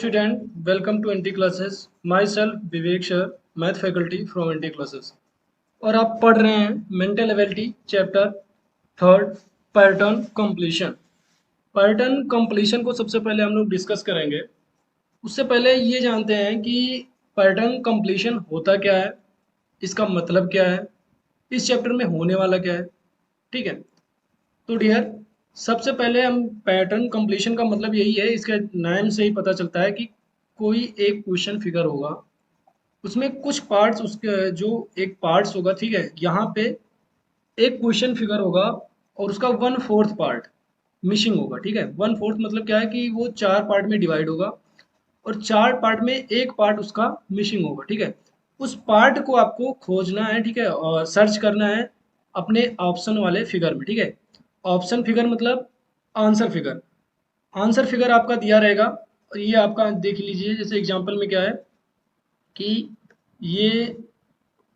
student, welcome to NT classes. Myself Vivek Shah, math faculty from NT classes. और आप पढ़ रहे हैं mental ability chapter third pattern completion. Pattern completion को सबसे पहले हम लोग डिस्कस करेंगे। उससे पहले ये जानते हैं कि पैटर्न कंप्लीशन होता क्या है, इसका मतलब क्या है, इस चैप्टर में होने वाला क्या है। ठीक है, तो डियर सबसे पहले हम पैटर्न कंप्लीशन का मतलब यही है, इसके नाम से ही पता चलता है कि कोई एक क्वेश्चन फिगर होगा, उसमें कुछ पार्ट्स उसके जो एक पार्ट्स होगा, ठीक है, यहाँ पे एक क्वेश्चन फिगर होगा और उसका 1/4 पार्ट मिसिंग होगा। ठीक है, 1/4 मतलब क्या है कि वो 4 पार्ट में डिवाइड होगा और 4 पार्ट में एक पार्ट उसका मिसिंग होगा। ठीक है, उस पार्ट को आपको खोजना है, ठीक है, और सर्च करना है अपने ऑप्शन वाले फिगर में। ठीक है, ऑप्शन फिगर मतलब आंसर फिगर। आंसर फिगर आपका दिया रहेगा और ये आपका देख लीजिए, जैसे एग्जांपल में क्या है कि ये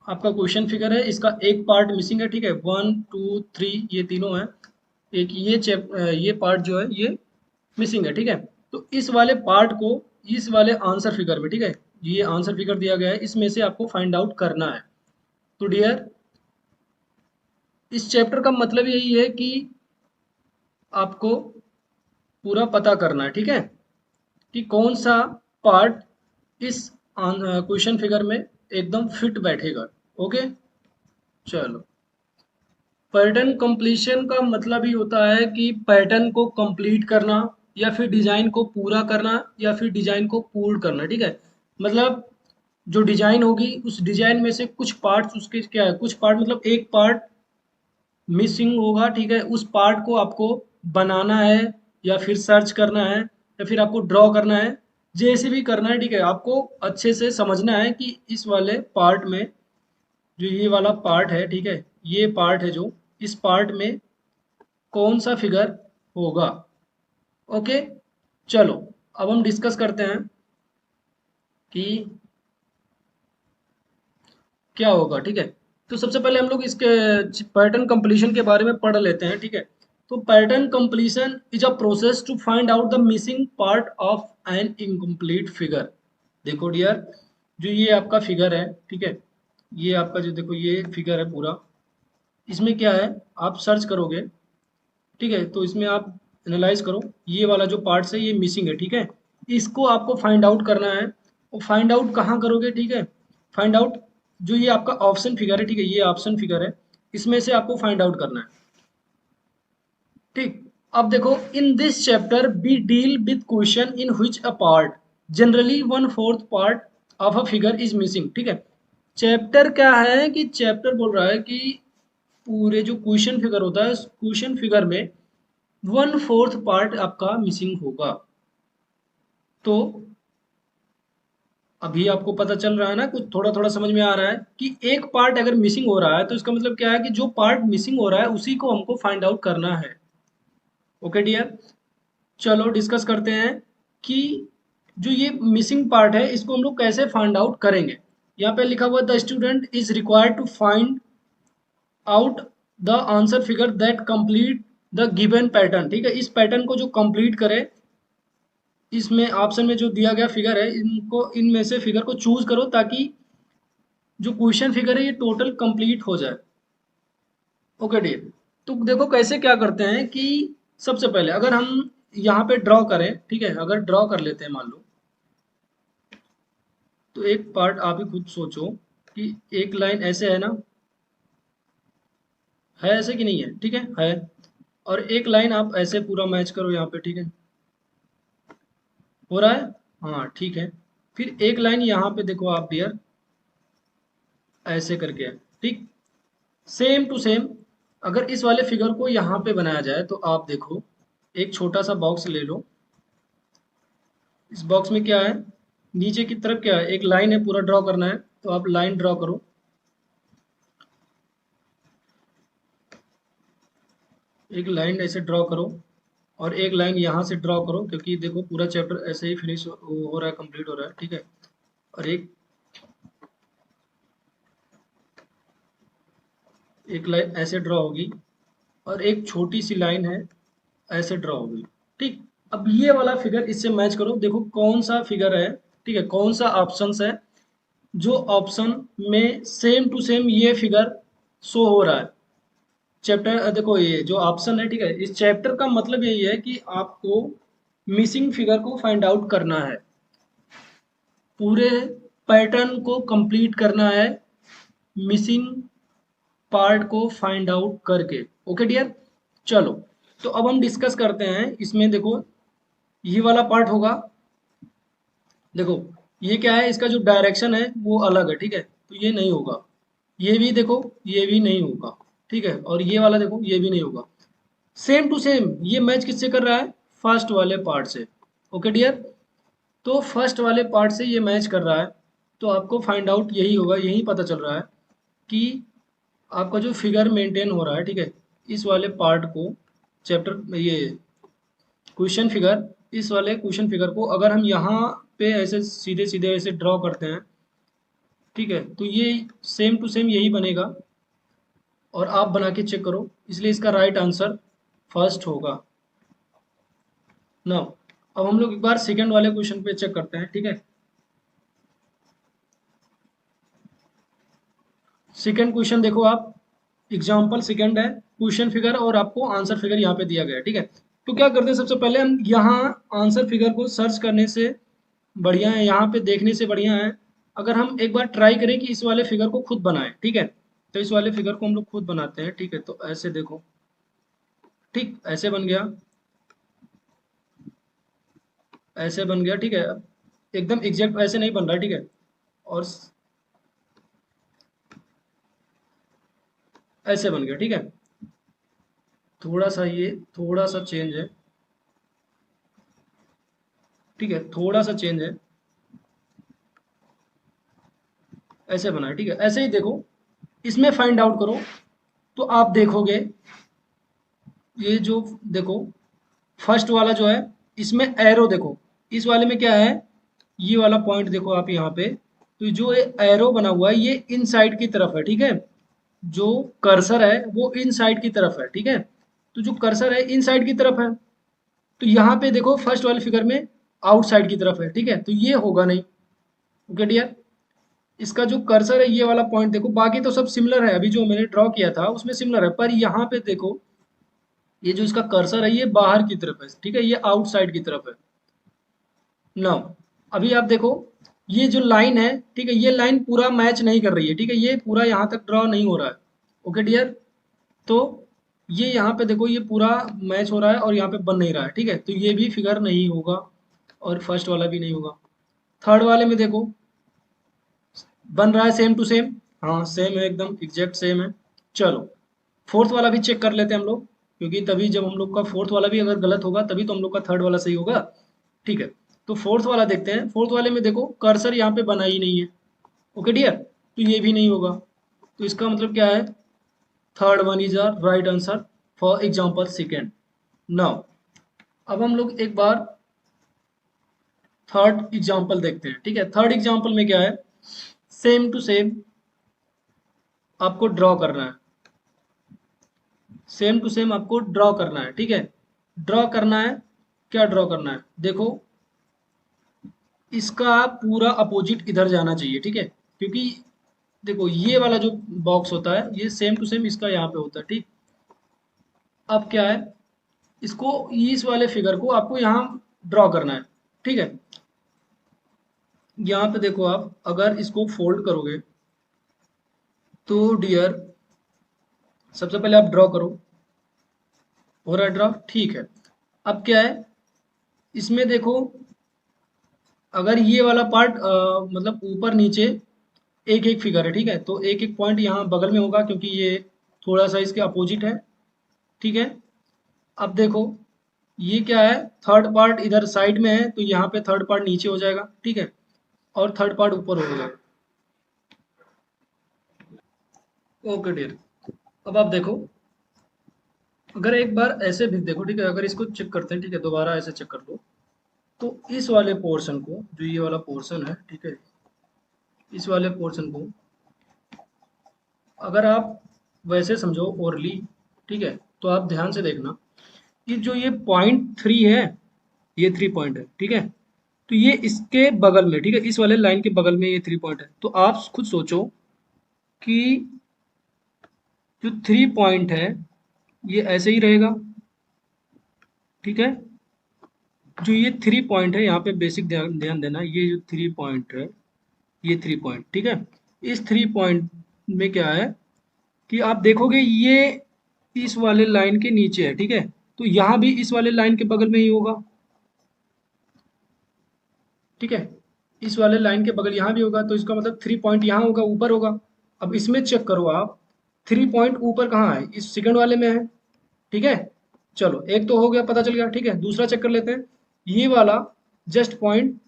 आपका क्वेश्चन फिगर है, इसका एक पार्ट मिसिंग है। ठीक है, 1 2 3 ये तीनों है, एक ये पार्ट जो है ये मिसिंग है। ठीक है, तो इस वाले पार्ट को इस वाले आंसर फिगर में, ठीक है, ये आंसर फिगर दिया गया है, इसमें से आपको फाइंड आउट करना है। तो डियर इस चैप्टर का मतलब यही है कि आपको पूरा पता करना है, ठीक है, कि कौन सा पार्ट इस क्वेश्चन फिगर में एकदम फिट बैठेगा। ओके, चलो। पैटर्न कंप्लीशन का मतलब ही होता है कि पैटर्न को कंप्लीट करना या फिर डिजाइन को पूरा करना या फिर डिजाइन को पूर्ण करना। ठीक है, मतलब जो डिजाइन होगी उस डिजाइन में से कुछ पार्ट्स उसके क्या है, कुछ पार्ट मतलब एक पार्ट मिसिंग होगा। ठीक है, उस पार्ट को आपको बनाना है या फिर सर्च करना है या फिर आपको ड्रॉ करना है, जैसे भी करना है। ठीक है, आपको अच्छे से समझना है कि इस वाले पार्ट में जो ये वाला पार्ट है, ठीक है, ये पार्ट है जो इस पार्ट में कौन सा फिगर होगा। ओके, चलो अब हम डिस्कस करते हैं कि क्या होगा। ठीक है, तो सबसे पहले हम लोग इसके पैटर्न कंप्लीशन के बारे में पढ़ लेते हैं। ठीक है, तो pattern completion is a process to find out the missing part of an incomplete figure. देखो डियर, जो ये आपका फिगर है, ठीक है, ये आपका जो देखो ये फिगर है पूरा, इसमें क्या है आप सर्च करोगे, ठीक है, तो इसमें आप एनालाइज करो, ये वाला जो पार्ट्स है ये मिसिंग है। ठीक है, इसको आपको फाइंड आउट करना है। और फाइंड आउट कहाँ करोगे, ठीक है, फाइंड आउट जो ये आपका ऑप्शन फिगर है, ठीक है, ये ऑप्शन फिगर है, इसमें से आपको फाइंड आउट करना है। ठीक, अब देखो, in this chapter we deal with question in which a part generally 1/4 part of a figure is missing. ठीक है, चैप्टर क्या है कि चैप्टर बोल रहा है कि पूरे जो क्वेश्चन फिगर होता है, क्वेश्चन फिगर में 1/4 पार्ट आपका मिसिंग होगा। तो अभी आपको पता चल रहा है ना, कुछ थोड़ा थोड़ा समझ में आ रहा है कि एक पार्ट अगर मिसिंग हो रहा है तो इसका मतलब क्या है कि जो पार्ट मिसिंग हो रहा है उसी को हमको फाइंड आउट करना है। ओके डियर, चलो डिस्कस करते हैं कि जो ये मिसिंग पार्ट है इसको हम लोग कैसे फाइंड आउट करेंगे। यहाँ पे लिखा हुआ the student is required to find out the answer figure that complete the given pattern. ठीक है, इस पैटर्न को जो कंप्लीट करे, इसमें ऑप्शन में जो दिया गया फिगर है, इनको इनमें से फिगर को चूज करो ताकि जो क्वेश्चन फिगर है ये टोटल कंप्लीट हो जाए। ओके डी, तो देखो कैसे क्या करते हैं कि सबसे पहले अगर हम यहाँ पे ड्रॉ करें, ठीक है, अगर ड्रॉ कर लेते हैं मान लो, तो एक पार्ट आप ही खुद सोचो कि एक लाइन ऐसे है ना, है ऐसे कि नहीं है, ठीक है, और एक लाइन आप ऐसे पूरा मैच करो यहाँ पे, ठीक है, हो रहा है, हाँ ठीक है, फिर एक लाइन यहाँ पे देखो आप डियर, ऐसे करके है, ठीक, सेम टू सेम। अगर इस वाले फिगर को यहाँ पे बनाया जाए तो आप देखो, एक छोटा सा बॉक्स ले लो, इस बॉक्स में क्या है, नीचे की तरफ क्या है, एक लाइन है, पूरा ड्रॉ करना है, तो आप लाइन ड्रॉ करो, एक लाइन ऐसे ड्रॉ करो और एक लाइन यहाँ से ड्रॉ करो, क्योंकि देखो पूरा चैप्टर ऐसे ही फिनिश हो रहा है, कंप्लीट हो रहा है। ठीक है, और एक लाइन ऐसे ड्रॉ होगी और एक छोटी सी लाइन है ऐसे ड्रॉ होगी। ठीक, अब ये वाला फिगर इससे मैच करो, देखो कौन सा फिगर है, ठीक है, कौन सा ऑप्शन है जो ऑप्शन में सेम टू सेम ये फिगर शो हो रहा है। चैप्टर देखो, ये जो ऑप्शन है, ठीक है, इस चैप्टर का मतलब यही है कि आपको मिसिंग फिगर को फाइंड आउट करना है, पूरे पैटर्न को कंप्लीट करना है मिसिंग पार्ट को फाइंड आउट करके। ओके डियर, चलो तो अब हम डिस्कस करते हैं। इसमें देखो ये वाला पार्ट होगा, देखो ये क्या है, इसका जो डायरेक्शन है वो अलग है, ठीक है, तो ये नहीं होगा। ये भी देखो, ये भी नहीं होगा, ठीक है, और ये वाला देखो ये भी नहीं होगा। सेम टू सेम ये मैच किससे कर रहा है, फर्स्ट वाले पार्ट से। ओके डियर, तो फर्स्ट वाले पार्ट से ये मैच कर रहा है, तो आपको फाइंड आउट यही होगा, यही पता चल रहा है कि आपका जो फिगर मेंटेन हो रहा है, ठीक है, इस वाले पार्ट को, चैप्टर में ये क्वेश्चन फिगर, इस वाले क्वेश्चन फिगर को अगर हम यहाँ पे ऐसे सीधे सीधे ऐसे ड्रॉ करते हैं, ठीक है, तो ये सेम टू सेम यही बनेगा, और आप बना के चेक करो, इसलिए इसका राइट आंसर फर्स्ट होगा। नाउ अब हम लोग एक बार सेकंड वाले क्वेश्चन पे चेक करते हैं, ठीक है। सेकंड क्वेश्चन देखो आप, एग्जाम्पल सेकंड है, क्वेश्चन फिगर और आपको आंसर फिगर यहाँ पे दिया गया है, ठीक है। तो क्या करते हैं, सबसे पहले हम यहाँ आंसर फिगर को सर्च करने से बढ़िया है, यहाँ पे देखने से बढ़िया है अगर हम एक बार ट्राई करें कि इस वाले फिगर को खुद बनाएं, ठीक है। तो इस वाले फिगर को हम लोग खुद बनाते हैं, ठीक है, तो ऐसे देखो, ठीक ऐसे बन गया, ऐसे बन गया, ठीक है। एकदम एग्जैक्ट ऐसे नहीं बन रहा है, ठीक है, और ऐसे बन गया, ठीक है। थोड़ा सा ये थोड़ा सा चेंज है, ठीक है, थोड़ा सा चेंज है, ऐसे बना है, ठीक है। ऐसे ही देखो, इसमें फाइंड आउट करो, तो आप देखोगे ये जो, देखो फर्स्ट वाला जो है, इसमें एरो देखो, इस वाले में क्या है, ये वाला पॉइंट देखो आप यहाँ पे, तो जो ये एरो बना हुआ है ये इन साइड की तरफ है, ठीक है। जो कर्सर है वो इन साइड की तरफ है, ठीक है, तो जो कर्सर है इन साइड की तरफ है, तो यहाँ पे देखो फर्स्ट वाले फिगर में आउटसाइड की तरफ है, ठीक है, तो ये होगा नहीं। ओके डियर, इसका जो कर्सर है ये वाला पॉइंट देखो, बाकी तो सब सिमिलर है, अभी जो मैंने ड्रॉ किया था उसमें सिमिलर है, पर यहाँ पे देखो ये जो इसका कर्सर है ये बाहर की तरफ है, ठीक है, ये आउटसाइड की तरफ है। नाउ अभी आप देखो ये जो लाइन है, ठीक है, ये लाइन पूरा मैच नहीं कर रही है, ठीक है, ये पूरा यहाँ तक ड्रॉ नहीं हो रहा है। ओके डियर, तो ये यहाँ पे देखो ये पूरा मैच हो रहा है और यहाँ पे बन नहीं रहा है, ठीक है, तो ये भी फिगर नहीं होगा और फर्स्ट वाला भी नहीं होगा। थर्ड वाले में देखो बन रहा है सेम टू सेम, हाँ सेम है, एकदम एग्जैक्ट सेम है। चलो फोर्थ वाला भी चेक कर लेते हैं हम लोग, क्योंकि तभी जब हम लोग का फोर्थ वाला भी अगर गलत होगा तभी तो हम लोग का थर्ड वाला सही होगा, ठीक है। तो फोर्थ वाला देखते हैं, फोर्थ वाले में देखो कर्सर यहाँ पे बना ही नहीं है। ओके डियर, तो ये भी नहीं होगा, तो इसका मतलब क्या है, third one is a right answer for example second. Now अब हम लोग एक बार थर्ड एग्जाम्पल देखते हैं, ठीक है। थर्ड एग्जाम्पल में क्या है, सेम टू सेम आपको ड्रॉ करना है, सेम टू सेम आपको ड्रॉ करना है, ठीक है। ड्रॉ करना है, क्या ड्रॉ करना है, देखो इसका पूरा अपोजिट इधर जाना चाहिए, ठीक है, क्योंकि देखो ये वाला जो बॉक्स होता है ये सेम टू सेम इसका यहाँ पे होता है, ठीक। अब क्या है, इसको इस वाले फिगर को आपको यहाँ ड्रॉ करना है, ठीक है। यहाँ पे देखो आप अगर इसको फोल्ड करोगे तो डियर सबसे पहले आप ड्रॉ करो, हो रहा है ड्रॉ, ठीक है। अब क्या है, इसमें देखो अगर ये वाला पार्ट मतलब ऊपर नीचे एक एक फिगर है, ठीक है, तो एक एक पॉइंट यहाँ बगल में होगा क्योंकि ये थोड़ा सा इसके अपोजिट है, ठीक है। अब देखो ये क्या है, थर्ड पार्ट इधर साइड में है तो यहाँ पे थर्ड पार्ट नीचे हो जाएगा, ठीक है, और थर्ड पार्ट ऊपर हो जाएगा। ओके डियर, अब आप देखो अगर एक बार ऐसे भी देखो, ठीक है, अगर इसको चेक करते हैं, ठीक है, दोबारा ऐसे चेक कर लो, तो इस वाले पोर्शन को, जो ये वाला पोर्शन है, ठीक है, इस वाले पोर्शन को अगर आप वैसे समझो ओरली, ठीक है, तो आप ध्यान से देखना कि जो ये पॉइंट थ्री है, ये 3 पॉइंट है, ठीक है। तो ये इसके बगल में, ठीक है, इस वाले लाइन के बगल में ये 3 पॉइंट है। तो आप खुद सोचो कि जो 3 पॉइंट है ये ऐसे ही रहेगा, ठीक है। जो ये 3 पॉइंट है यहाँ पे बेसिक ध्यान ध्यान देना, ये जो 3 पॉइंट है, ये 3 पॉइंट, ठीक है। इस 3 पॉइंट में क्या है कि आप देखोगे ये इस वाले लाइन के नीचे है, ठीक है। तो यहाँ भी इस वाले लाइन के बगल में ही होगा, ठीक है। इस वाले लाइन के बगल यहाँ भी होगा, तो इसका मतलब 3 पॉइंट यहाँ होगा, ऊपर होगा। अब इसमें चेक करो आप, 3 पॉइंट ऊपर कहाँ है, इस सेकंड वाले में है, ठीक है। चलो एक तो हो गया, पता चल गया, ठीक है। दूसरा चेक कर लेते हैं, ये वाला जस्ट पॉइंट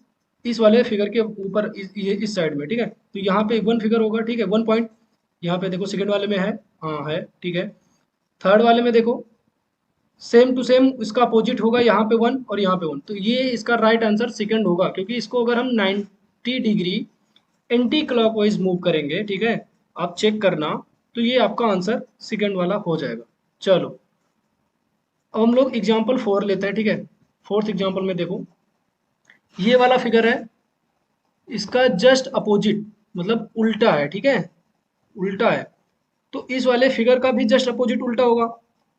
इस वाले फिगर के ऊपर, ये इस साइड में, ठीक है। तो यहाँ पे 1 फिगर होगा, ठीक है, 1 पॉइंट। यहाँ पे देखो सेकंड वाले में है, हाँ है, ठीक है। थर्ड वाले में देखो, सेम टू सेम इसका अपोजिट होगा, यहाँ पे 1 और यहाँ पे 1। तो ये इसका राइट आंसर सेकंड होगा, क्योंकि इसको अगर हम 90 डिग्री एंटी क्लॉकवाइज मूव करेंगे, ठीक है, आप चेक करना, तो ये आपका आंसर सेकंड वाला हो जाएगा। चलो अब हम लोग एग्जाम्पल 4 लेते हैं, ठीक है। फोर्थ एग्जाम्पल में देखो, ये वाला फिगर है, इसका जस्ट अपोजिट मतलब उल्टा है, ठीक है, उल्टा है। तो इस वाले फिगर का भी जस्ट अपोजिट उल्टा होगा।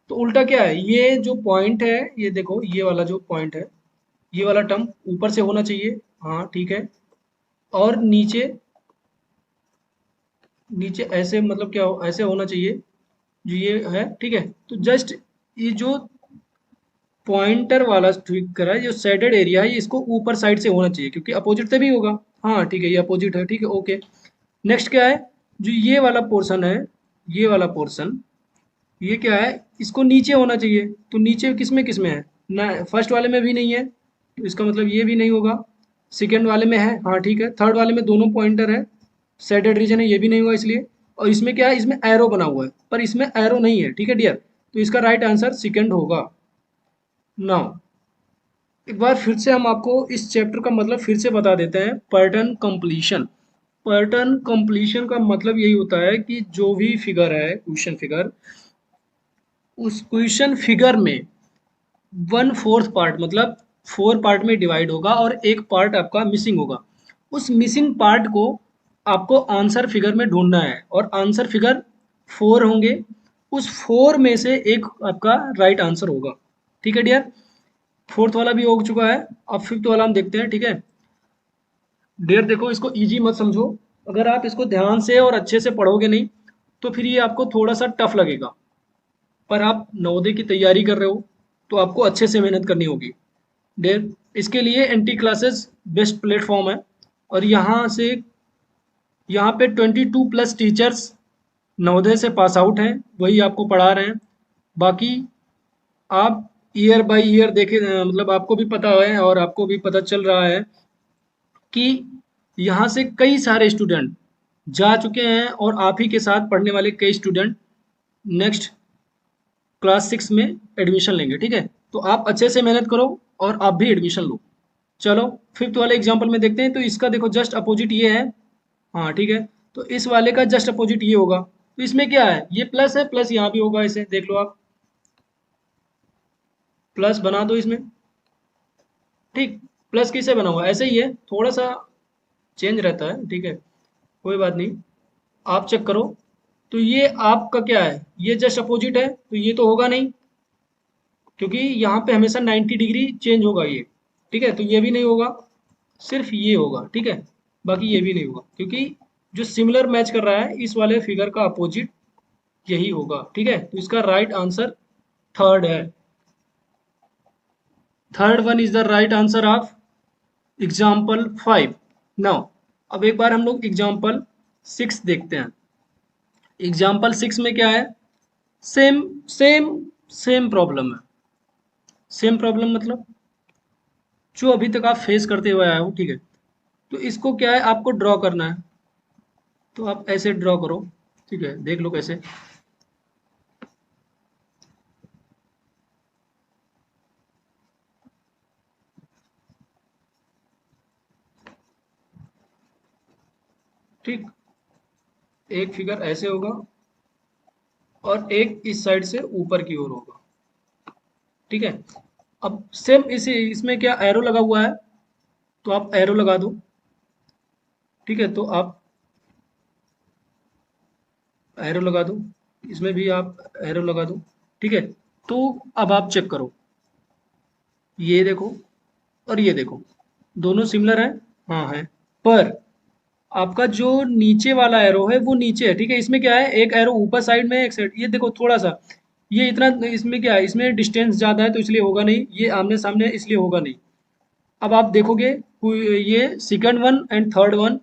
तो उल्टा क्या है, ये जो पॉइंट है, ये देखो ये वाला जो पॉइंट है, ये वाला टर्म ऊपर से होना चाहिए, हाँ ठीक है। और नीचे, नीचे ऐसे मतलब क्या हो, ऐसे होना चाहिए, जो ये है, ठीक है। तो जस्ट ये जो पॉइंटर वाला फिगर है, जो शेडेड एरिया है, ये इसको ऊपर साइड से होना चाहिए, क्योंकि अपोजिट से भी होगा, हाँ ठीक है, ये अपोजिट है, ठीक है, ओके। नेक्स्ट क्या है, जो ये वाला पोर्शन है, ये वाला पोर्शन, ये क्या है, इसको नीचे होना चाहिए। तो नीचे किस में है ना, फर्स्ट वाले में भी नहीं है, तो इसका मतलब ये भी नहीं होगा। सेकेंड वाले में है, हाँ ठीक है। थर्ड वाले में दोनों पॉइंटर है, शेडेड रीजन है, ये भी नहीं होगा इसलिए। और इसमें क्या है, इसमें एरो बना हुआ है, पर इसमें एरो नहीं है, ठीक है डियर। तो इसका राइट आंसर सेकेंड होगा। नाउ एक बार फिर से हम आपको इस चैप्टर का मतलब फिर से बता देते हैं, पैटर्न कंप्लीशन। पैटर्न कंप्लीशन का मतलब यही होता है कि जो भी फिगर है, क्वेश्चन फिगर, उस क्वेश्चन फिगर में 1/4 पार्ट मतलब 4 पार्ट में डिवाइड होगा और एक पार्ट आपका मिसिंग होगा। उस मिसिंग पार्ट को आपको आंसर फिगर में ढूंढना है, और आंसर फिगर 4 होंगे, उस 4 में से एक आपका राइट आंसर होगा, ठीक है डियर। फोर्थ वाला भी हो चुका है, अब फिफ्थ वाला हम देखते हैं, ठीक है डियर। देखो इसको इजी मत समझो, अगर आप इसको ध्यान से और अच्छे से पढ़ोगे नहीं, तो फिर ये आपको थोड़ा सा टफ लगेगा। पर आप नवोदय की तैयारी कर रहे हो, तो आपको अच्छे से मेहनत करनी होगी डियर। इसके लिए एनटी क्लासेस बेस्ट प्लेटफॉर्म है, और यहाँ पे 22 प्लस टीचर्स नवोदय से पास आउट हैं, वही आपको पढ़ा रहे हैं। बाकी आप ईयर बाय ईयर देखे, मतलब आपको भी पता है और आपको भी पता चल रहा है कि यहाँ से कई सारे स्टूडेंट जा चुके हैं, और आप ही के साथ पढ़ने वाले कई स्टूडेंट नेक्स्ट क्लास 6 में एडमिशन लेंगे, ठीक है। तो आप अच्छे से मेहनत करो और आप भी एडमिशन लो। चलो फिफ्थ वाले एग्जाम्पल में देखते हैं। तो इसका देखो जस्ट अपोजिट ये है, हाँ ठीक है। तो इस वाले का जस्ट अपोजिट ये होगा। तो इसमें क्या है, ये प्लस है, प्लस यहाँ भी होगा, इसे देख लो आप, प्लस बना दो इसमें, ठीक। प्लस किससे बना हुआ है, ऐसे ही है, थोड़ा सा चेंज रहता है, ठीक है, कोई बात नहीं, आप चेक करो। तो ये आपका क्या है, ये जस्ट अपोजिट है, तो ये तो होगा नहीं, क्योंकि यहाँ पे हमेशा 90 डिग्री चेंज होगा ये, ठीक है। तो ये भी नहीं होगा, सिर्फ ये होगा, ठीक है। बाकी ये भी नहीं होगा, क्योंकि जो सिमिलर मैच कर रहा है इस वाले फिगर का अपोजिट यही होगा, ठीक है। तो इसका राइट आंसर थर्ड है। Third one is the right answer of example 5। Now अब एक बार हम लोग एग्जाम्पल 6 देखते हैं। एग्जाम्पल 6 में क्या है, सेम सेम सेम प्रॉब्लम है। सेम प्रॉब्लम मतलब जो अभी तक आप फेस करते हुए आए हो, ठीक है। तो इसको क्या है, आपको ड्रॉ करना है। तो आप ऐसे ड्रॉ करो, ठीक है, देख लो कैसे। ठीक, एक फिगर ऐसे होगा और एक इस साइड से ऊपर की ओर होगा, ठीक है। अब सेम इसी इसमें क्या एरो लगा हुआ है, तो आप एरो लगा दो। ठीक है, तो आप एरो लगा दो, इसमें भी आप एरो लगा दो। ठीक है, तो अब आप चेक करो, ये देखो और ये देखो, दोनों सिमिलर है। हाँ है, पर आपका जो नीचे वाला एरो है वो नीचे है। ठीक है, इसमें क्या है, एक एरो ऊपर साइड में है, एक साइड, ये देखो थोड़ा सा, ये इतना, इसमें क्या है, इसमें डिस्टेंस ज़्यादा है तो इसलिए होगा नहीं, ये आमने सामने है इसलिए होगा नहीं। अब आप देखोगे ये second one and third one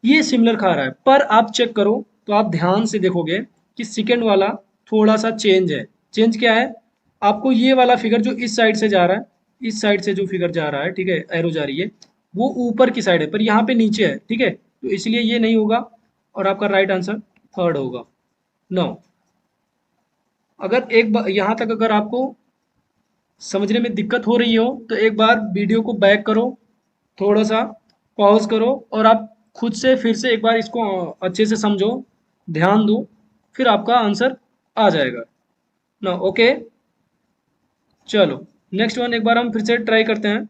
ये सिमिलर खा रहा है, पर आप चेक करो तो आप ध्यान से देखोगे कि सेकंड वाला थोड़ा सा चेंज है। चेंज क्या है, आपको ये वाला फिगर जो इस साइड से जा रहा है, इस साइड से जो फिगर जा रहा है, ठीक है, एरो जा रही है, वो ऊपर की साइड है पर यहाँ पे नीचे है। ठीक है, तो इसलिए ये नहीं होगा और आपका राइट आंसर थर्ड होगा। नो, अगर एक बार यहाँ तक अगर आपको समझने में दिक्कत हो रही हो तो एक बार वीडियो को बैक करो, थोड़ा सा पॉज करो और आप खुद से फिर से एक बार इसको अच्छे से समझो, ध्यान दो, फिर आपका आंसर आ जाएगा ना। ओके, चलो नेक्स्ट वन एक बार हम फिर से ट्राई करते हैं।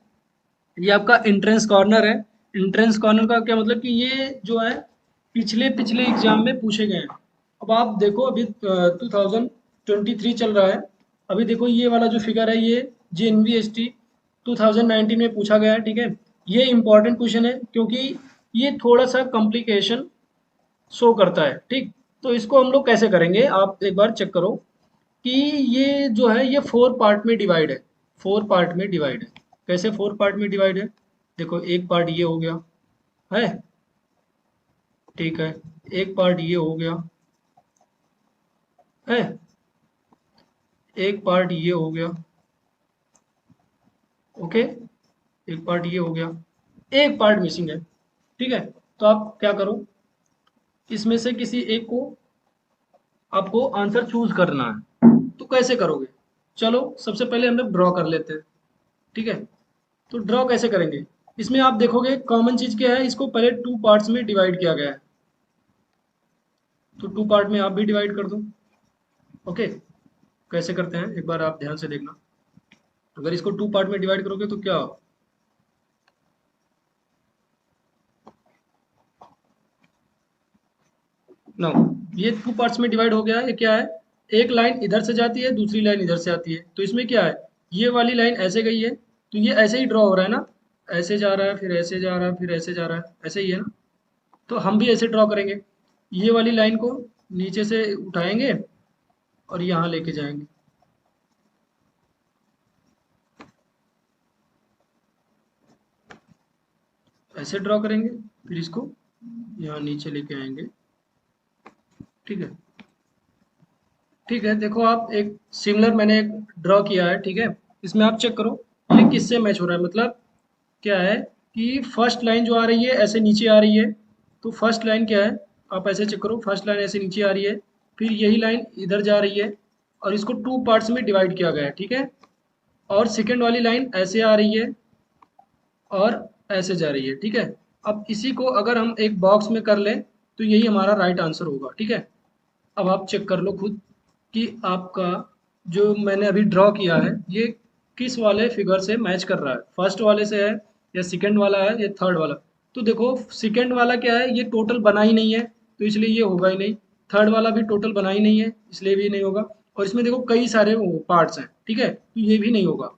ये आपका एंट्रेंस कॉर्नर है। एंट्रेंस कॉर्नर का क्या मतलब कि ये जो है पिछले पिछले एग्जाम में पूछे गए हैं। अब आप देखो अभी 2023 चल रहा है, अभी देखो ये वाला जो फिगर है ये JNVST 2019 में पूछा गया है। ठीक है, ये इंपॉर्टेंट क्वेश्चन है क्योंकि ये थोड़ा सा कॉम्प्लिकेशन शो करता है। ठीक, तो इसको हम लोग कैसे करेंगे, आप एक बार चेक करो कि ये जो है ये फोर पार्ट में डिवाइड है। फोर पार्ट में डिवाइड है, कैसे फोर पार्ट में डिवाइड है, देखो एक पार्ट ये हो गया है, ठीक है, एक पार्ट ये हो गया है, एक पार्ट ये हो गया, ओके, एक पार्ट ये हो गया, एक पार्ट मिसिंग है। ठीक है, तो आप क्या करो, इसमें से किसी एक को आपको आंसर चूज करना है। तो कैसे करोगे, चलो सबसे पहले हम लोग ड्रॉ कर लेते हैं। ठीक है, तो ड्रॉ कैसे करेंगे, इसमें आप देखोगे कॉमन चीज क्या है, इसको पहले टू पार्ट्स में डिवाइड किया गया है, तो टू पार्ट में आप भी डिवाइड कर दो। ओके, कैसे करते हैं एक बार आप ध्यान से देखना, अगर इसको टू पार्ट में डिवाइड करोगे तो क्या हो, नो, ये टू पार्ट्स में डिवाइड हो गया है। ये क्या है, एक लाइन इधर से जाती है, दूसरी लाइन इधर से आती है, तो इसमें क्या है, ये वाली लाइन ऐसे गई है तो ये ऐसे ही ड्रॉ हो रहा है ना, ऐसे जा रहा है फिर ऐसे जा रहा है फिर ऐसे जा रहा है, ऐसे ही है ना। तो हम भी ऐसे ड्रॉ करेंगे, ये वाली लाइन को नीचे से उठाएंगे और यहाँ लेके जाएंगे, ऐसे ड्रॉ करेंगे, फिर इसको यहाँ नीचे लेके आएंगे। ठीक है, ठीक है, देखो आप एक सिमिलर मैंने एक ड्रॉ किया है। ठीक है, इसमें आप चेक करो ये किससे मैच हो रहा है, मतलब क्या है कि फर्स्ट लाइन जो आ रही है ऐसे नीचे आ रही है, तो फर्स्ट लाइन क्या है, आप ऐसे चेक करो, फर्स्ट लाइन ऐसे नीचे आ रही है, फिर यही लाइन इधर जा रही है और इसको टू पार्ट्स में डिवाइड किया गया है। ठीक है, और सेकेंड वाली लाइन ऐसे आ रही है और ऐसे जा रही है। ठीक है, अब इसी को अगर हम एक बॉक्स में कर लें तो यही हमारा राइट आंसर होगा। ठीक है, अब आप चेक कर लो खुद कि आपका जो मैंने अभी ड्रॉ किया है ये किस वाले फिगर से मैच कर रहा है, फर्स्ट वाले से है या सेकंड वाला है या थर्ड वाला। तो देखो सेकंड वाला क्या है, ये टोटल बना ही नहीं है तो इसलिए ये होगा ही नहीं, थर्ड वाला भी टोटल बना ही नहीं है इसलिए भी नहीं होगा, और इसमें देखो कई सारे पार्ट्स हैं। ठीक है, तो ये भी नहीं होगा,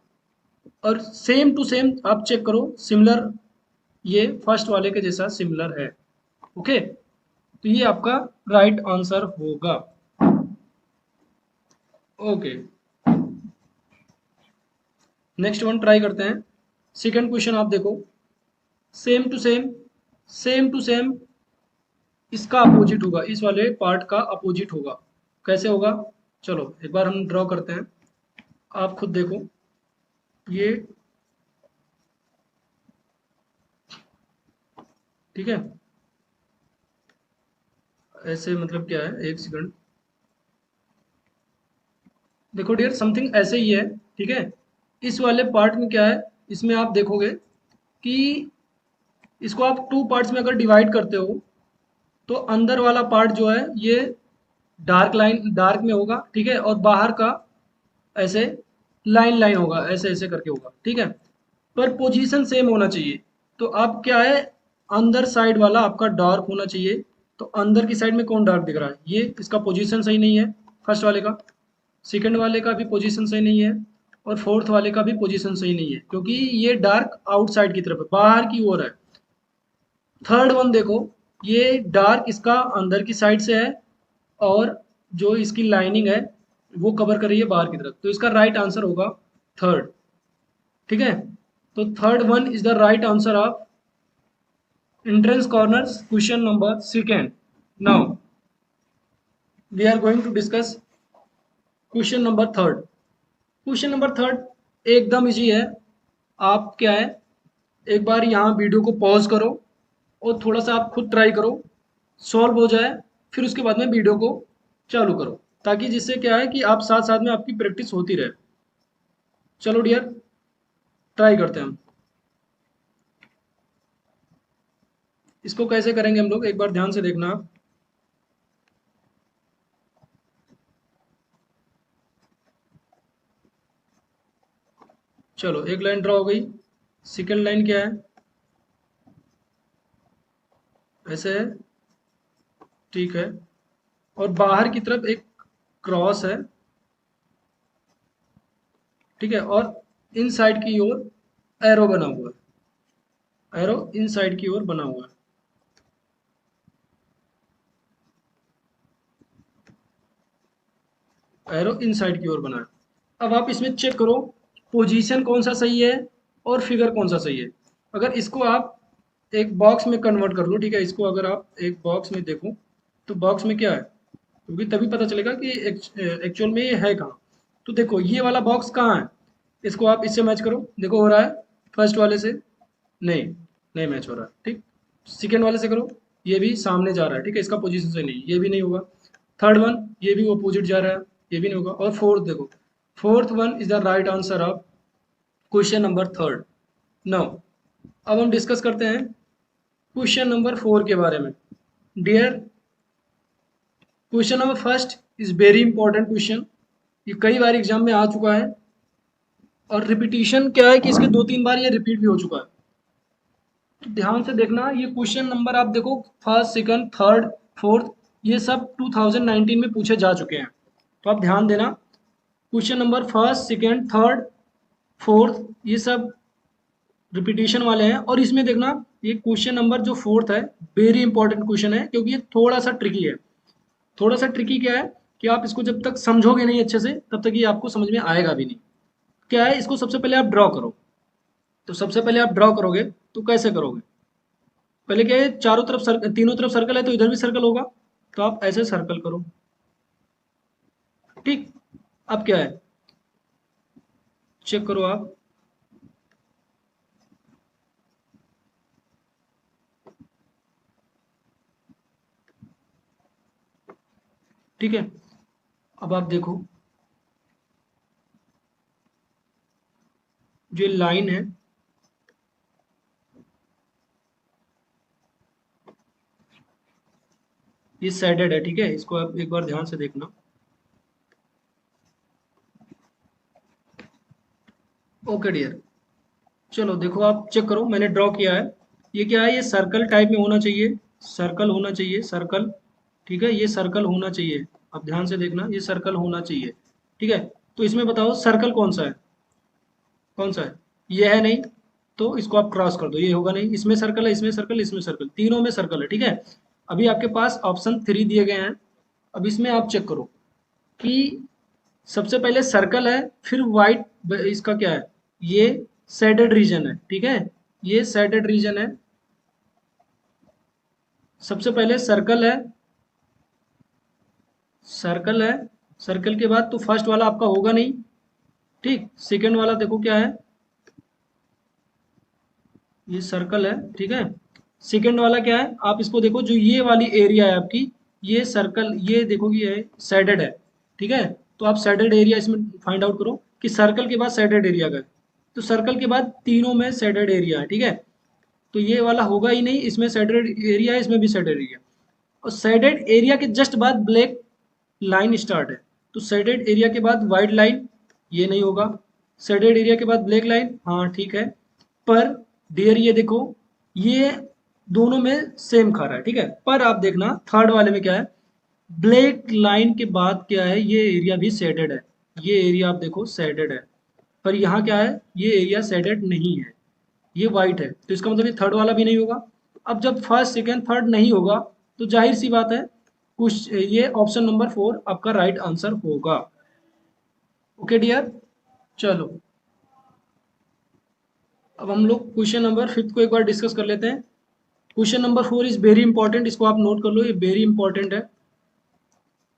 और सेम टू सेम आप चेक करो सिमिलर, ये फर्स्ट वाले के जैसा सिमिलर है। ओके, तो ये आपका राइट आंसर होगा। ओके, नेक्स्ट वन ट्राई करते हैं। सेकंड क्वेश्चन आप देखो, same to same, same to same इसका अपोजिट होगा, इस वाले पार्ट का अपोजिट होगा। कैसे होगा, चलो एक बार हम ड्रॉ करते हैं, आप खुद देखो, ये ठीक है, ऐसे मतलब क्या है, एक सेकंड, देखो डियर समथिंग ऐसे ही है। ठीक है, इस वाले पार्ट में क्या है, इसमें आप देखोगे कि इसको आप टू पार्ट्स में अगर डिवाइड करते हो तो अंदर वाला पार्ट जो है ये डार्क लाइन डार्क में होगा। ठीक है, और बाहर का ऐसे लाइन लाइन होगा, ऐसे ऐसे करके होगा, ठीक है। पर पोजीशन सेम होना चाहिए। तो अब क्या है, अंदर साइड वाला आपका डार्क होना चाहिए। तो अंदर की साइड में कौन डार्क दिख रहा है, ये इसका पोजीशन सही नहीं है फर्स्ट वाले का। सेकंड वाले का भी पोजीशन सही नहीं है। और फोर्थ वाले का भी पोजीशन सही नहीं है, क्योंकि ये डार्क आउटसाइड की तरफ है, बाहर की ओर है। थर्ड वन देखो, ये डार्क इसका अंदर की साइड से है, और जो इसकी लाइनिंग है वो कवर कर रही है बाहर की तरफ। तो इसका राइट आंसर होगा थर्ड, ठीक है। तो third one is the right answer of entrance corners question number second. Now we are going to discuss question number third. Question number third एकदम इजी है। आप क्या है, एक बार यहाँ वीडियो को पॉज करो और थोड़ा सा आप खुद ट्राई करो, सॉल्व हो जाए, फिर उसके बाद में वीडियो को चालू करो, ताकि जिससे क्या है कि आप साथ साथ में आपकी प्रैक्टिस होती रहे। चलो डियर, ट्राई करते हैं हम। इसको कैसे करेंगे हम लोग, एक बार ध्यान से देखना आप। चलो, एक लाइन ड्रॉ हो गई। सेकेंड लाइन क्या है, ऐसे है, ठीक है। और बाहर की तरफ एक क्रॉस है, ठीक है। और इन साइड की ओर एरो बना हुआ है, एरो इन साइड की ओर बना हुआ है। एरो इन साइड की ओर बना है। अब आप इसमें चेक करो पोजीशन कौन सा सही है और फिगर कौन सा सही है। अगर इसको आप एक बॉक्स में कन्वर्ट कर लो, ठीक है। इसको अगर आप एक बॉक्स में देखो तो बॉक्स में क्या है, क्योंकि तभी पता चलेगा कि एक्चुअल में ये है कहाँ। तो देखो ये वाला बॉक्स कहाँ है, इसको आप इससे मैच करो, देखो हो रहा है फर्स्ट वाले से, नहीं नहीं मैच हो रहा है, ठीक। सेकेंड वाले से करो, ये भी सामने जा रहा है, ठीक है, इसका पोजीशन से नहीं, ये भी नहीं होगा। थर्ड वन, ये भी अपोजिट जा रहा है, ये भी नहीं होगा। और फोर्थ देखो, fourth one is the right answer of question number third. Now अब हम डिस्कस करते हैं क्वेश्चन नंबर फोर के बारे में। Dear, question number first is very important question, ये कई बार एग्जाम में आ चुका है, और रिपीटिशन क्या है कि इसके दो तीन बार ये रिपीट भी हो चुका है। तो ध्यान से देखना, ये क्वेश्चन नंबर आप देखो फर्स्ट सेकंड थर्ड फोर्थ, ये सब 2019 में पूछे जा चुके हैं। तो आप ध्यान देना, question number first second third fourth ये सब रिपीटिशन वाले हैं। और इसमें देखना, ये क्वेश्चन नंबर जो फोर्थ है वेरी इंपॉर्टेंट क्वेश्चन है, क्योंकि ये थोड़ा सा ट्रिकी है। थोड़ा सा ट्रिकी क्या है कि आप इसको जब तक समझोगे नहीं अच्छे से, तब तक ये आपको समझ में आएगा भी नहीं। क्या है, इसको सबसे पहले आप ड्रॉ करो। तो सबसे पहले आप ड्रॉ करोगे तो कैसे करोगे, पहले क्या है, चारों तरफ सर्कल, तीनों तरफ सर्कल है तो इधर भी सर्कल होगा, तो आप ऐसे सर्कल करो, ठीक। अब क्या है, चेक करो आप, ठीक है। अब आप देखो, जो लाइन है ये शेडेड है, ठीक है। इसको आप एक बार ध्यान से देखना। ओके डियर, चलो देखो आप चेक करो, मैंने ड्रॉ किया है। ये क्या है, ये सर्कल टाइप में होना चाहिए, सर्कल होना चाहिए, सर्कल, ठीक है। ये सर्कल होना चाहिए, अब ध्यान से देखना, ये सर्कल होना चाहिए, ठीक है। तो इसमें बताओ सर्कल कौन सा है, कौन सा है, ये है नहीं, तो इसको आप क्रॉस कर दो, ये होगा नहीं। इसमें सर्कल है, इसमें सर्कल, इसमें सर्कल, तीनों में सर्कल है, ठीक है। अभी आपके पास ऑप्शन 3 दिए गए हैं। अब इसमें आप चेक करो कि सबसे पहले सर्कल है, फिर वाइट, इसका क्या है, ये शेडेड रीजन है, ठीक है। ये शेडेड रीजन है, सबसे पहले सर्कल है, सर्कल है, सर्कल के बाद तो फर्स्ट वाला आपका होगा नहीं, ठीक। सेकंड वाला देखो क्या है, ये सर्कल है, ठीक है। सेकंड वाला क्या है, आप इसको देखो, जो ये वाली एरिया है आपकी, ये सर्कल, ये देखो कि ये शेडेड है, ठीक है। तो आप शेडेड एरिया इसमें फाइंड आउट करो कि सर्कल के बाद शेडेड एरिया का है। तो सर्कल के बाद तीनों में शेडेड एरिया है, ठीक है। तो ये वाला होगा ही नहीं, इसमें शेडेड एरिया है, इसमें भी शेडेड एरिया। और शेडेड एरिया के जस्ट बाद ब्लैक लाइन स्टार्ट है, तो शेडेड एरिया के बाद वाइट लाइन, ये नहीं होगा। शेडेड एरिया के बाद ब्लैक लाइन, हाँ ठीक है। पर डियर ये देखो, ये दोनों में सेम खा रहा है, ठीक है। पर आप देखना थर्ड वाले में क्या है, ब्लैक लाइन के बाद क्या है, ये एरिया भी शेडेड है। ये एरिया आप देखो शेडेड है, पर यहाँ क्या है, ये एरिया शेडेड नहीं है, ये वाइट है। तो इसका मतलब ये थर्ड वाला भी नहीं होगा। अब जब फर्स्ट सेकेंड थर्ड नहीं होगा, तो जाहिर सी बात है कुछ ये ऑप्शन नंबर 4 आपका राइट आंसर होगा। ओके डियर, चलो अब हम लोग क्वेश्चन नंबर 5 को एक बार डिस्कस कर लेते हैं। Question number 4 is very important, इसको आप नोट कर लो, ये वेरी इंपॉर्टेंट है।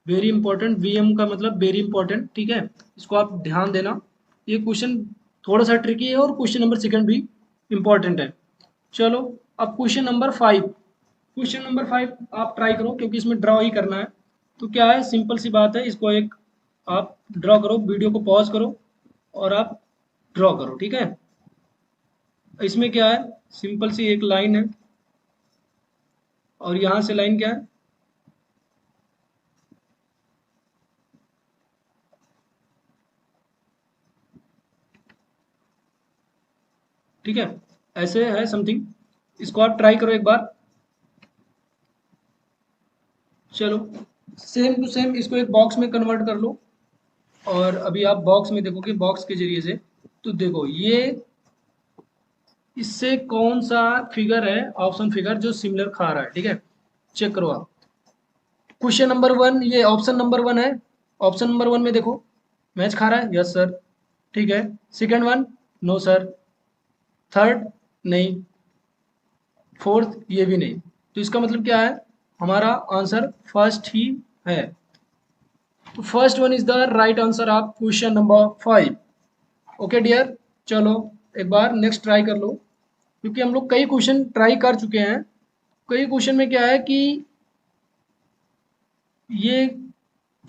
वेरी इंपॉर्टेंट, वीएम का मतलब वेरी इंपॉर्टेंट, ठीक है। इसको आप ध्यान देना, ये क्वेश्चन थोड़ा सा ट्रिकी है और क्वेश्चन नंबर सेकंड भी इंपॉर्टेंट है। चलो अब क्वेश्चन नंबर 5, क्वेश्चन नंबर 5 आप ट्राई करो क्योंकि इसमें ड्रॉ ही करना है। तो क्या है, सिंपल सी बात है, इसको एक आप ड्रॉ करो, वीडियो को पॉज करो और आप ड्रॉ करो, ठीक है। इसमें क्या है, सिंपल सी एक लाइन है और यहाँ से लाइन क्या है, ठीक है, ऐसे है समथिंग। इसको आप ट्राई करो एक बार। चलो सेम टू सेम इसको एक बॉक्स में कन्वर्ट कर लो, और अभी आप बॉक्स में देखोगे, बॉक्स के जरिए से तो देखो ये इससे कौन सा फिगर है, ऑप्शन फिगर जो सिमिलर खा रहा है, ठीक है। चेक करो आप, क्वेश्चन नंबर 1 ये ऑप्शन नंबर 1 है। ऑप्शन नंबर 1 में देखो मैच खा रहा है, यस सर, ठीक है। Second one, no sir. Third, नहीं। फोर्थ, ये भी नहीं। तो इसका मतलब क्या है, हमारा आंसर फर्स्ट ही है। तो first one is the right answer of question number 5। Okay dear, चलो एक बार नेक्स्ट ट्राई कर लो, क्योंकि हम लोग कई क्वेश्चन ट्राई कर चुके हैं। कई क्वेश्चन में क्या है कि ये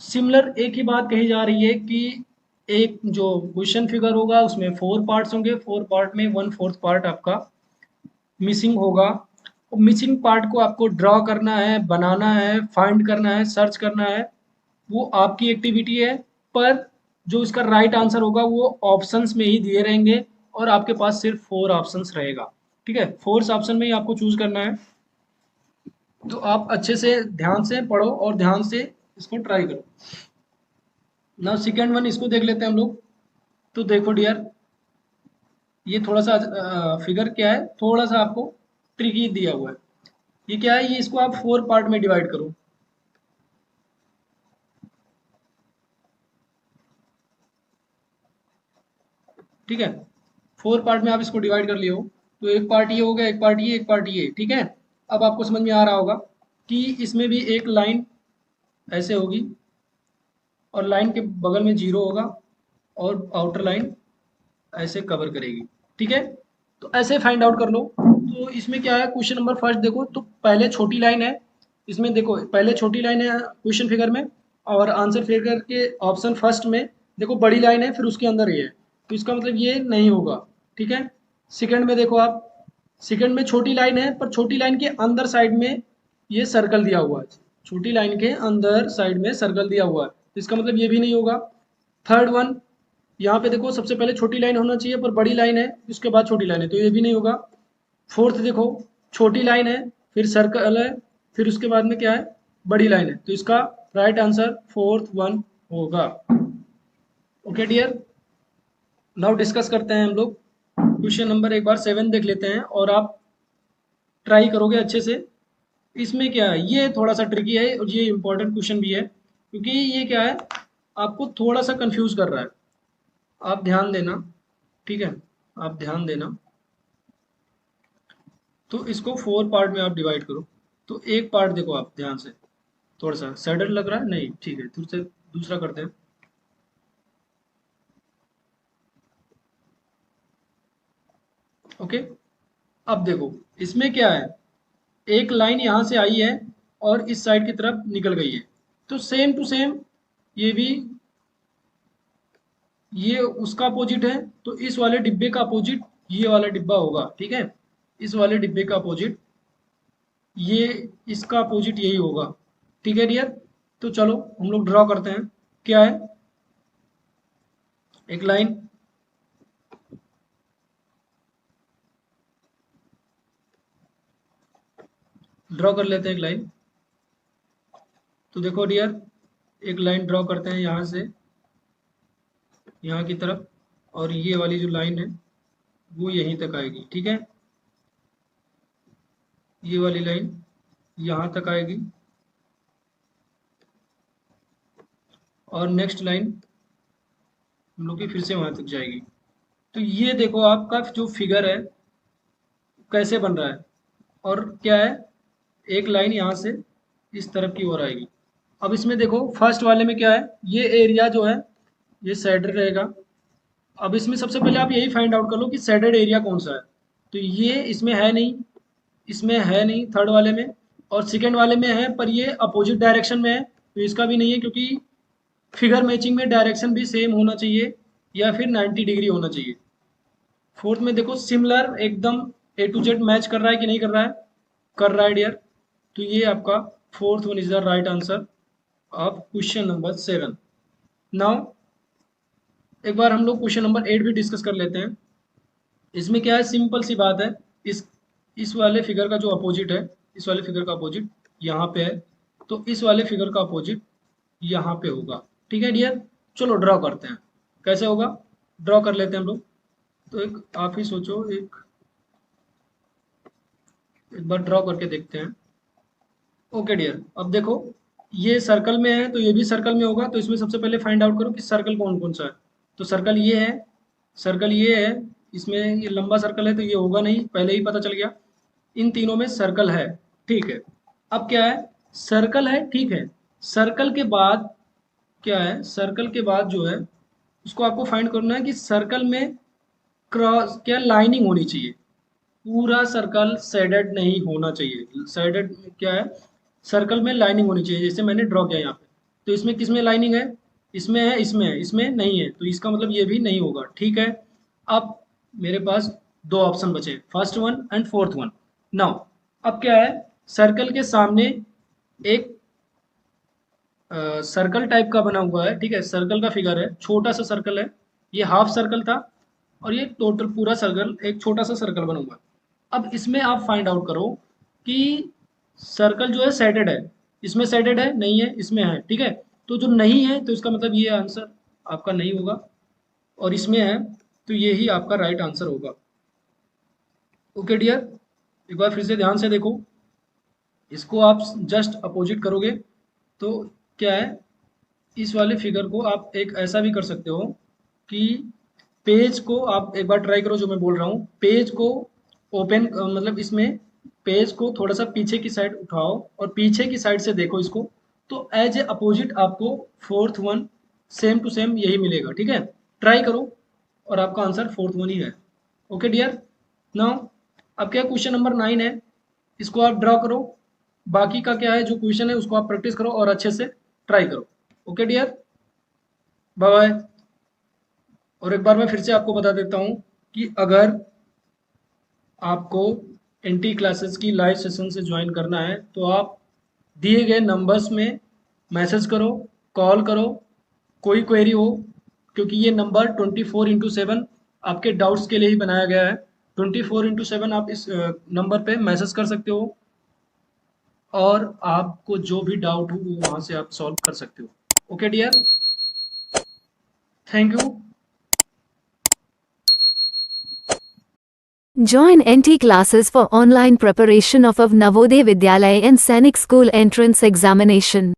सिमिलर एक ही बात कही जा रही है कि एक जो क्वेश्चन फिगर होगा उसमें 4 पार्ट्स होंगे, 4 पार्ट में 1/4 पार्ट आपका मिसिंग होगा। मिसिंग पार्ट को आपको ड्रॉ करना है, बनाना है, फाइंड करना है, सर्च करना है, वो आपकी एक्टिविटी है। पर जो इसका राइट आंसर होगा वो ऑप्शंस में ही दिए रहेंगे और आपके पास सिर्फ 4 ऑप्शंस रहेगा, ठीक है। 4 ऑप्शन में ही आपको चूज करना है। तो आप अच्छे से ध्यान से पढ़ो और ध्यान से इसको ट्राई करो। ना सेकेंड वन इसको देख लेते हैं हम लोग। तो देखो डियर, ये थोड़ा सा फिगर क्या है, थोड़ा सा आपको ट्रिकी दिया हुआ है। ये क्या है, ये इसको आप 4 पार्ट में डिवाइड करो, ठीक है। 4 पार्ट में आप इसको डिवाइड कर लियो। तो एक पार्ट ये हो गया, एक पार्ट ये, एक पार्ट ये, ठीक है। अब आपको समझ में आ रहा होगा कि इसमें भी एक लाइन ऐसे होगी और लाइन के बगल में 0 होगा और आउटर लाइन ऐसे कवर करेगी, ठीक है। तो ऐसे फाइंड आउट कर लो। तो इसमें क्या है, क्वेश्चन नंबर फर्स्ट देखो, तो पहले छोटी लाइन है, इसमें देखो पहले छोटी लाइन है क्वेश्चन फिगर में, और आंसर फिगर के ऑप्शन फर्स्ट में देखो बड़ी लाइन है, फिर उसके अंदर ये है। तो इसका मतलब ये नहीं होगा, ठीक है। सेकंड में देखो आप, सेकंड में छोटी लाइन है, पर छोटी लाइन के अंदर साइड में ये सर्कल दिया हुआ है, छोटी लाइन के अंदर साइड में सर्कल दिया हुआ है, तो इसका मतलब ये भी नहीं होगा। थर्ड वन, यहाँ पे देखो सबसे पहले छोटी लाइन होना चाहिए पर बड़ी लाइन है, उसके बाद छोटी लाइन है, तो ये भी नहीं होगा। फोर्थ देखो, छोटी लाइन है, फिर सर्कल है, फिर उसके बाद में क्या है, बड़ी लाइन है, तो इसका राइट आंसर फोर्थ वन होगा। ओके डियर, नाउ डिस्कस करते हैं हम लोग क्वेश्चन नंबर एक बार 7 देख लेते हैं और आप ट्राई करोगे अच्छे से। इसमें क्या है, ये थोड़ा सा ट्रिकी है और ये इंपॉर्टेंट क्वेश्चन भी है, क्योंकि ये क्या है, आपको थोड़ा सा कंफ्यूज कर रहा है। आप ध्यान देना, ठीक है, आप ध्यान देना। तो इसको 4 पार्ट में आप डिवाइड करो। तो एक पार्ट देखो आप ध्यान से, थोड़ा सा सडन लग रहा है, नहीं ठीक है, दूसरे दूसरा करते हैं। ओके, अब देखो इसमें क्या है, एक लाइन यहाँ से आई है और इस साइड की तरफ निकल गई है। तो सेम टू सेम ये भी, ये उसका अपोजिट है, तो इस वाले डिब्बे का अपोजिट ये वाला डिब्बा होगा, ठीक है। इस वाले डिब्बे का अपोजिट ये, इसका अपोजिट यही होगा, ठीक है डियर। तो चलो हम लोग ड्रॉ करते हैं। क्या है, एक लाइन, ड्रॉ कर लेते हैं एक लाइन। तो देखो डियर, एक लाइन ड्रॉ करते हैं यहाँ से यहाँ की तरफ, और ये वाली जो लाइन है वो यहीं तक आएगी, ठीक है। ये वाली लाइन यहाँ तक आएगी, और नेक्स्ट लाइन हम लोग की फिर से वहाँ तक जाएगी। तो ये देखो आपका जो फिगर है कैसे बन रहा है, और क्या है, एक लाइन यहाँ से इस तरफ की ओर आएगी। अब इसमें देखो फर्स्ट वाले में क्या है, ये एरिया जो है ये सैडर रहेगा। अब इसमें सबसे पहले आप यही फाइंड आउट कर लो कि सैडर्ड एरिया कौन सा है। तो ये इसमें है नहीं, इसमें है नहीं थर्ड वाले में, और सेकेंड वाले में है पर ये अपोजिट डायरेक्शन में है, तो इसका भी नहीं है, क्योंकि फिगर मैचिंग में डायरेक्शन भी सेम होना चाहिए या फिर 90 डिग्री होना चाहिए। फोर्थ में देखो सिमिलर, एकदम ए टू जेड मैच कर रहा है कि नहीं कर रहा है, कर रहा है डियर। तो ये आपका fourth one is the right answer of question number 7। Now एक बार हम लोग क्वेश्चन नंबर 8 भी डिस्कस कर लेते हैं। इसमें क्या है, सिंपल सी बात है, इस वाले फिगर का जो अपोजिट है, इस वाले फिगर का अपोजिट यहाँ पे है, तो इस वाले फिगर का अपोजिट यहाँ पे होगा, ठीक है डियर। चलो ड्रॉ करते हैं, कैसे होगा ड्रॉ कर लेते हैं हम लोग। तो एक आप ही सोचो, एक बार ड्रॉ करके देखते हैं। ओके डियर, अब देखो ये सर्कल में है तो ये भी सर्कल में होगा, तो इसमें सबसे पहले फाइंड आउट करो कि सर्कल कौन कौन सा है। तो सर्कल ये है, सर्कल ये है, इसमें ये लंबा सर्कल है तो ये होगा नहीं, पहले ही पता चल गया। इन तीनों में सर्कल है, ठीक है। अब क्या है, सर्कल है, ठीक है। सर्कल के बाद क्या है, सर्कल के बाद जो है उसको आपको फाइंड करना है कि सर्कल में क्रॉस क्या लाइनिंग होनी चाहिए, पूरा सर्कल शेडेड नहीं होना चाहिए। शेडेड क्या है, सर्कल में लाइनिंग होनी चाहिए, जैसे मैंने ड्रॉ किया यहाँ पे। तो इसमें किस में लाइनिंग है, इसमें है, इसमें है, इसमें नहीं है, तो इसका मतलब ये भी नहीं होगा, ठीक है। अब मेरे पास दो ऑप्शन बचे, first one and fourth one. Now अब क्या है, सर्कल के सामने एक सर्कल टाइप का बना हुआ है, ठीक है, सर्कल का फिगर है, छोटा सा सर्कल है, ये हाफ सर्कल था, और ये टोटल पूरा सर्कल एक छोटा सा सर्कल बना हुआ है। अब इसमें आप फाइंड आउट करो कि सर्कल जो है सेटेड है, इसमें सेटेड है नहीं है, इसमें है, ठीक है। तो जो नहीं है तो इसका मतलब ये आंसर आपका नहीं होगा, और इसमें है तो ये ही आपका राइट आंसर होगा। ओके डियर, एक बार फिर से ध्यान से देखो, इसको आप जस्ट अपोजिट करोगे तो क्या है, इस वाले फिगर को आप एक ऐसा भी कर सकते हो कि पेज को आप एक बार ट्राई करो, जो मैं बोल रहा हूँ, पेज को ओपन मतलब इसमें पेज को थोड़ा सा पीछे की साइड उठाओ और पीछे की साइड से देखो इसको, तो एज ए अपोजिट आपको fourth one same to same यही मिलेगा, ठीक है। ट्राई करो और आपका आंसर फोर्थ वन ही है। ओके डियर, नाउ अब क्या क्वेश्चन नंबर 9 है, इसको आप ड्रॉ करो, बाकी का क्या है जो क्वेश्चन है उसको आप प्रैक्टिस करो और अच्छे से ट्राई करो। Okay dear, bye bye. और एक बार मैं फिर से आपको बता देता हूँ कि अगर आपको एनटी क्लासेस की लाइव सेशन से ज्वाइन करना है तो आप दिए गए नंबर्स में मैसेज करो, कॉल करो, कोई क्वेरी हो, क्योंकि ये नंबर 24/7 आपके डाउट्स के लिए ही बनाया गया है। 24/7 आप इस नंबर पे मैसेज कर सकते हो और आपको जो भी डाउट हो वो वहाँ से आप सॉल्व कर सकते हो। Okay dear, thank you. Join NT classes for online preparation of Navodaya Vidyalaya and Sainik School entrance examination.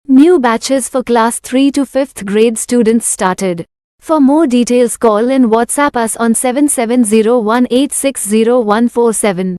New batches for class 3 to 5th grade students started. For more details call and WhatsApp us on 7701860147.